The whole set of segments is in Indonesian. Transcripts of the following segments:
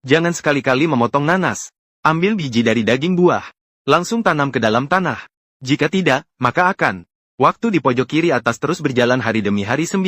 Jangan sekali-kali memotong nanas. Ambil biji dari daging buah. Langsung tanam ke dalam tanah. Jika tidak, maka akan. Waktu di pojok kiri atas terus berjalan hari demi hari 9.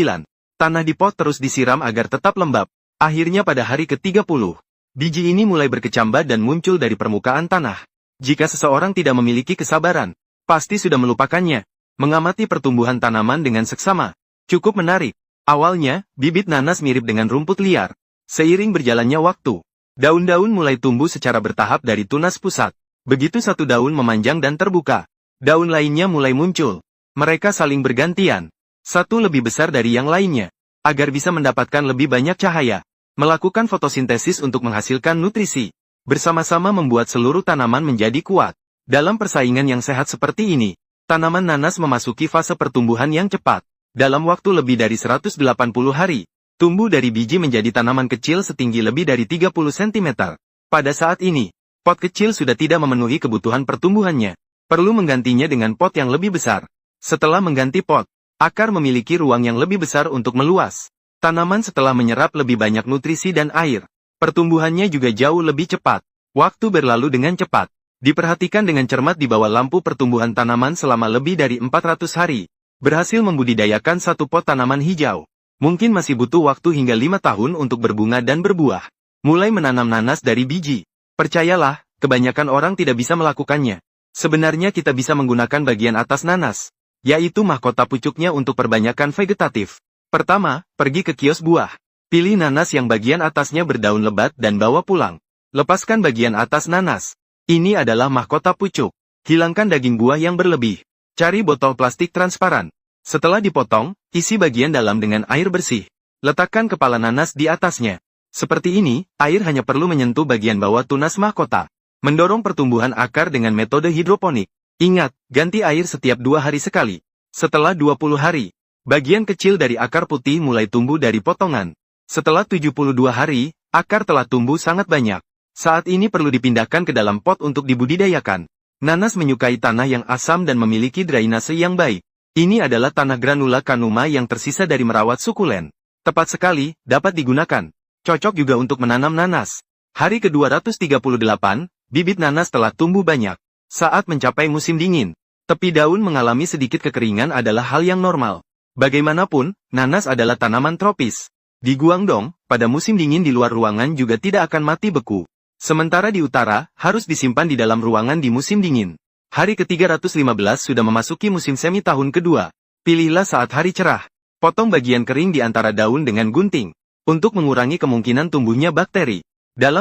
Tanah di pot terus disiram agar tetap lembab. Akhirnya pada hari ke-30, biji ini mulai berkecambah dan muncul dari permukaan tanah. Jika seseorang tidak memiliki kesabaran, pasti sudah melupakannya. Mengamati pertumbuhan tanaman dengan seksama cukup menarik. Awalnya, bibit nanas mirip dengan rumput liar. Seiring berjalannya waktu, daun-daun mulai tumbuh secara bertahap dari tunas pusat. Begitu satu daun memanjang dan terbuka, daun lainnya mulai muncul. Mereka saling bergantian. Satu lebih besar dari yang lainnya. Agar bisa mendapatkan lebih banyak cahaya. Melakukan fotosintesis untuk menghasilkan nutrisi. Bersama-sama membuat seluruh tanaman menjadi kuat. Dalam persaingan yang sehat seperti ini, tanaman nanas memasuki fase pertumbuhan yang cepat. Dalam waktu lebih dari 180 hari, tumbuh dari biji menjadi tanaman kecil setinggi lebih dari 30 cm. Pada saat ini, pot kecil sudah tidak memenuhi kebutuhan pertumbuhannya. Perlu menggantinya dengan pot yang lebih besar. Setelah mengganti pot, akar memiliki ruang yang lebih besar untuk meluas. Tanaman setelah menyerap lebih banyak nutrisi dan air, pertumbuhannya juga jauh lebih cepat. Waktu berlalu dengan cepat. Diperhatikan dengan cermat di bawah lampu pertumbuhan tanaman selama lebih dari 400 hari. Berhasil membudidayakan satu pot tanaman hijau. Mungkin masih butuh waktu hingga 5 tahun untuk berbunga dan berbuah. Mulai menanam nanas dari biji. Percayalah, kebanyakan orang tidak bisa melakukannya. Sebenarnya kita bisa menggunakan bagian atas nanas, yaitu mahkota pucuknya untuk perbanyakan vegetatif. Pertama, pergi ke kios buah. Pilih nanas yang bagian atasnya berdaun lebat dan bawa pulang. Lepaskan bagian atas nanas. Ini adalah mahkota pucuk. Hilangkan daging buah yang berlebih. Cari botol plastik transparan. Setelah dipotong, isi bagian dalam dengan air bersih. Letakkan kepala nanas di atasnya. Seperti ini, air hanya perlu menyentuh bagian bawah tunas mahkota. Mendorong pertumbuhan akar dengan metode hidroponik. Ingat, ganti air setiap 2 hari sekali. Setelah 20 hari, bagian kecil dari akar putih mulai tumbuh dari potongan. Setelah 72 hari, akar telah tumbuh sangat banyak. Saat ini perlu dipindahkan ke dalam pot untuk dibudidayakan. Nanas menyukai tanah yang asam dan memiliki drainase yang baik. Ini adalah tanah granula kanuma yang tersisa dari merawat sukulen. Tepat sekali, dapat digunakan. Cocok juga untuk menanam nanas. Hari ke-238, bibit nanas telah tumbuh banyak. Saat mencapai musim dingin, tepi daun mengalami sedikit kekeringan adalah hal yang normal. Bagaimanapun, nanas adalah tanaman tropis. Di Guangdong, pada musim dingin di luar ruangan juga tidak akan mati beku. Sementara di utara, harus disimpan di dalam ruangan di musim dingin. Hari ke-315 sudah memasuki musim semi tahun kedua. Pilihlah saat hari cerah. Potong bagian kering di antara daun dengan gunting, untuk mengurangi kemungkinan tumbuhnya bakteri.